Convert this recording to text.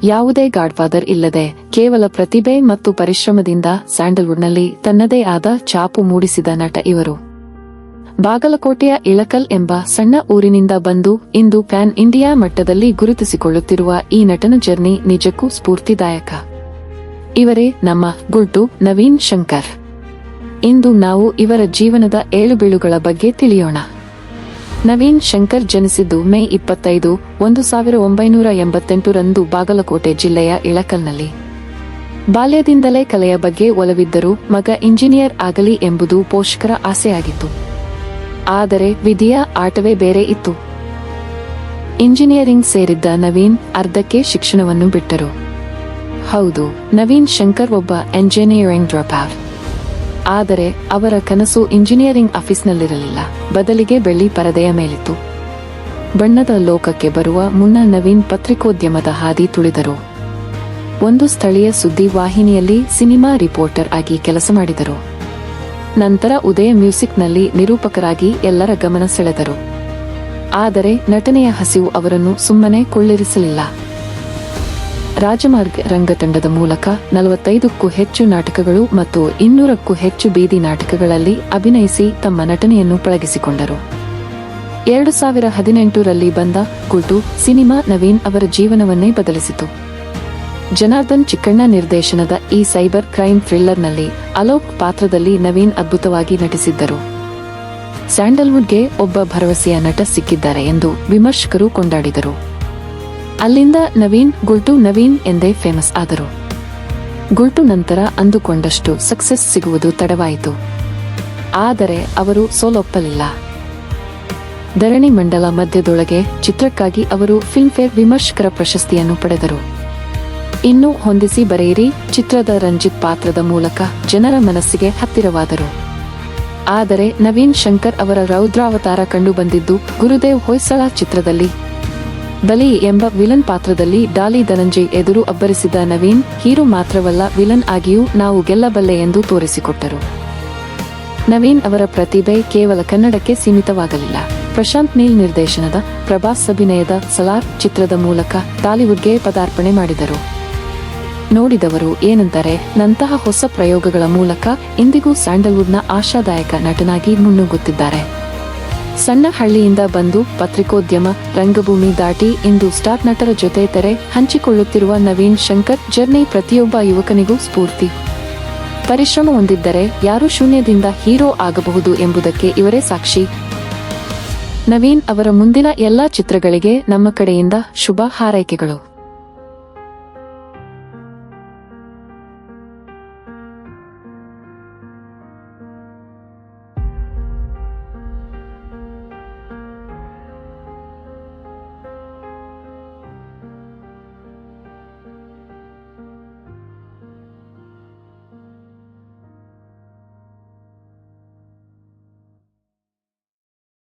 ಯಾವುದೇ ಗಾಡ್ಫಾದರ್ ಇಲ್ಲದೆ ಕೇವಲ ಪ್ರತಿಭೆ ಮತ್ತು ಪರಿಶ್ರಮದಿಂದ ಸ್ಯಾಂಡಲ್ವುಡ್ನಲ್ಲಿ ತನ್ನದೇ ಆದ ಛಾಪು ಮೂಡಿಸಿದ ನಟ ಇವರು. ಬಾಗಲಕೋಟೆಯ ಇಳಕಲ್ ಎಂಬ ಸಣ್ಣ ಊರಿನಿಂದ ಬಂದು ಇಂದು ಪ್ಯಾನ್ ಇಂಡಿಯಾ ಮಟ್ಟದಲ್ಲಿ ಗುರುತಿಸಿಕೊಳ್ಳುತ್ತಿರುವ ಈ ನಟನ ಜರ್ನಿ ನಿಜಕ್ಕೂ ಸ್ಫೂರ್ತಿದಾಯಕ. ಇವರೇ ನಮ್ಮ ಗುಲ್ಟು ನವೀನ್ ಶಂಕರ್. ಇಂದು ನಾವು ಇವರ ಜೀವನದ ಏಳುಬೀಳುಗಳ ಬಗ್ಗೆ ತಿಳಿಯೋಣ. ನವೀನ್ ಶಂಕರ್ ಜನಿಸಿದ್ದು ಮೇ 25, 1988 ರಂದು ಬಾಗಲಕೋಟೆ ಜಿಲ್ಲೆಯ ಇಳಕಲ್ನಲ್ಲಿ. ಬಾಲ್ಯದಿಂದಲೇ ಕಲೆಯ ಬಗ್ಗೆ ಒಲವಿದ್ದರೂ ಮಗ ಇಂಜಿನಿಯರ್ ಆಗಲಿ ಎಂಬುದು ಪೋಷಕರ ಆಸೆಯಾಗಿತ್ತು. ಆದರೆ ವಿಧಿಯ ಆಟವೇ ಬೇರೆ ಇತ್ತು. ಇಂಜಿನಿಯರಿಂಗ್ ಸೇರಿದ್ದ ನವೀನ್ ಅರ್ಧಕ್ಕೆ ಶಿಕ್ಷಣವನ್ನು ಬಿಟ್ಟರು. ಹೌದು, ನವೀನ್ ಶಂಕರ್ ಒಬ್ಬ ಎಂಜಿನಿಯರಿಂಗ್ ಡ್ರಾಪ್ಔಟ್. ಆದರೆ ಅವರ ಕನಸು ಇಂಜಿನಿಯರಿಂಗ್ ಆಫೀಸ್ನಲ್ಲಿರಲಿಲ್ಲ, ಬದಲಿಗೆ ಬೆಳ್ಳಿ ಪರದೆಯ ಮೇಲಿತ್ತು. ಬಣ್ಣದ ಲೋಕಕ್ಕೆ ಬರುವ ಮುನ್ನ ನವೀನ್ ಪತ್ರಿಕೋದ್ಯಮದ ಹಾದಿ ತುಳಿದರು. ಒಂದು ಸ್ಥಳೀಯ ಸುದ್ದಿ ವಾಹಿನಿಯಲ್ಲಿ ಸಿನಿಮಾ ರಿಪೋರ್ಟರ್ ಆಗಿ ಕೆಲಸ ಮಾಡಿದರು. ನಂತರ ಉದಯ ಮ್ಯೂಸಿಕ್ನಲ್ಲಿ ನಿರೂಪಕರಾಗಿ ಎಲ್ಲರ ಗಮನ ಸೆಳೆದರು. ಆದರೆ ನಟನೆಯ ಹಸಿವು ಅವರನ್ನು ಸುಮ್ಮನೆ ಕುಳ್ಳಿರಿಸಲಿಲ್ಲ. ರಾಜಮಾರ್ಗ ರಂಗತಂಡದ ಮೂಲಕ 45ಕ್ಕೂ ಹೆಚ್ಚು ನಾಟಕಗಳು ಮತ್ತು 200ಕ್ಕೂ ಹೆಚ್ಚು ಬೀದಿ ನಾಟಕಗಳಲ್ಲಿ ಅಭಿನಯಿಸಿ ತಮ್ಮ ನಟನೆಯನ್ನು ಪಳಗಿಸಿಕೊಂಡರು. 2018ರಲ್ಲಿ ಬಂದ ಗುಲ್ಟು ಸಿನಿಮಾ ನವೀನ್ ಅವರ ಜೀವನವನ್ನೇ ಬದಲಿಸಿತು. ಜನಾರ್ದನ್ ಚಿಕ್ಕಣ್ಣ ನಿರ್ದೇಶನದ ಈ ಸೈಬರ್ ಕ್ರೈಮ್ ಥ್ರಿಲ್ಲರ್ನಲ್ಲಿ ಅಲೋಕ್ ಪಾತ್ರದಲ್ಲಿ ನವೀನ್ ಅದ್ಭುತವಾಗಿ ನಟಿಸಿದ್ದರು. ಸ್ಯಾಂಡಲ್ವುಡ್ಗೆ ಒಬ್ಬ ಭರವಸೆಯ ನಟ ಸಿಕ್ಕಿದ್ದಾರೆ ಎಂದು ವಿಮರ್ಶಕರು ಕೊಂಡಾಡಿದರು. ಅಲ್ಲಿಂದ ನವೀನ್ ಗುಲ್ಟು ನವೀನ್ ಎಂದೇ ಫೇಮಸ್ ಆದರು. ಗುಲ್ಟು ನಂತರ ಅಂದುಕೊಂಡಷ್ಟು ಸಕ್ಸೆಸ್ ಸಿಗುವುದು ತಡವಾಯಿತು. ಆದರೆ ಅವರು ಸೋಲೊಪ್ಪಲಿಲ್ಲ. ಧರಣಿ ಮಂಡಲ ಮಧ್ಯದೊಳಗೆ ಚಿತ್ರಕ್ಕಾಗಿ ಅವರು ಫಿಲ್ಮ್ಫೇರ್ ವಿಮರ್ಶಕರ ಪ್ರಶಸ್ತಿಯನ್ನು ಪಡೆದರು. ಇನ್ನು ಹೊಂದಿಸಿ ಬರೆಯಿರಿ ಚಿತ್ರದ ರಂಜಿತ್ ಪಾತ್ರದ ಮೂಲಕ ಜನರ ಮನಸ್ಸಿಗೆ ಹತ್ತಿರವಾದರು. ಆದರೆ ನವೀನ್ ಶಂಕರ್ ಅವರ ರೌದ್ರಾವತಾರ ಕಂಡುಬಂದಿದ್ದು ಗುರುದೇವ್ ಹೊಯ್ಸಳ ಚಿತ್ರದಲ್ಲಿ. ಬಲಿ ಎಂಬ ವಿಲನ್ ಪಾತ್ರದಲ್ಲಿ ಡಾಲಿ ಧನಂಜಯ್ ಎದುರು ಅಬ್ಬರಿಸಿದ ನವೀನ್ ಹೀರೋ ಮಾತ್ರವಲ್ಲ, ವಿಲನ್ ಆಗಿಯೂ ನಾವು ಗೆಲ್ಲಬಲ್ಲೆ ಎಂದು ತೋರಿಸಿಕೊಟ್ಟರು. ನವೀನ್ ಅವರ ಪ್ರತಿಭೆ ಕೇವಲ ಕನ್ನಡಕ್ಕೆ ಸೀಮಿತವಾಗಲಿಲ್ಲ. ಪ್ರಶಾಂತ್ ನೀಲ್ ನಿರ್ದೇಶನದ ಪ್ರಭಾಸ್ ಅಭಿನಯದ ಸಲಾರ್ ಚಿತ್ರದ ಮೂಲಕ ಟಾಲಿವುಡ್ಗೆ ಪದಾರ್ಪಣೆ ಮಾಡಿದರು. ನೋಡಿದವರು ಏನಂತಾರೆ ನಂತಹ ಹೊಸ ಪ್ರಯೋಗಗಳ ಮೂಲಕ ಇಂದಿಗೂ ಸ್ಯಾಂಡಲ್ವುಡ್ನ ಆಶಾದಾಯಕ ನಟನಾಗಿ ಮುನ್ನುಗ್ಗುತ್ತಿದ್ದಾರೆ. ಸಣ್ಣ ಹಳ್ಳಿಯಿಂದ ಬಂದು ಪತ್ರಿಕೋದ್ಯಮ ರಂಗಭೂಮಿ ದಾಟಿ ಇಂದು ಸ್ಟಾರ್ ನಟರ ಜೊತೆ ತೆರೆ ಹಂಚಿಕೊಳ್ಳುತ್ತಿರುವ ನವೀನ್ ಶಂಕರ್ ಜರ್ನಿ ಪ್ರತಿಯೊಬ್ಬ ಯುವಕನಿಗೂ ಸ್ಫೂರ್ತಿ. ಪರಿಶ್ರಮ ಹೊಂದಿದ್ದರೆ ಯಾರೂ ಶೂನ್ಯದಿಂದ ಹೀರೋ ಆಗಬಹುದು ಎಂಬುದಕ್ಕೆ ಇವರೇ ಸಾಕ್ಷಿ. ನವೀನ್ ಅವರ ಮುಂದಿನ ಎಲ್ಲಾ ಚಿತ್ರಗಳಿಗೆ ನಮ್ಮ ಕಡೆಯಿಂದ ಶುಭ ಹಾರೈಕೆಗಳು.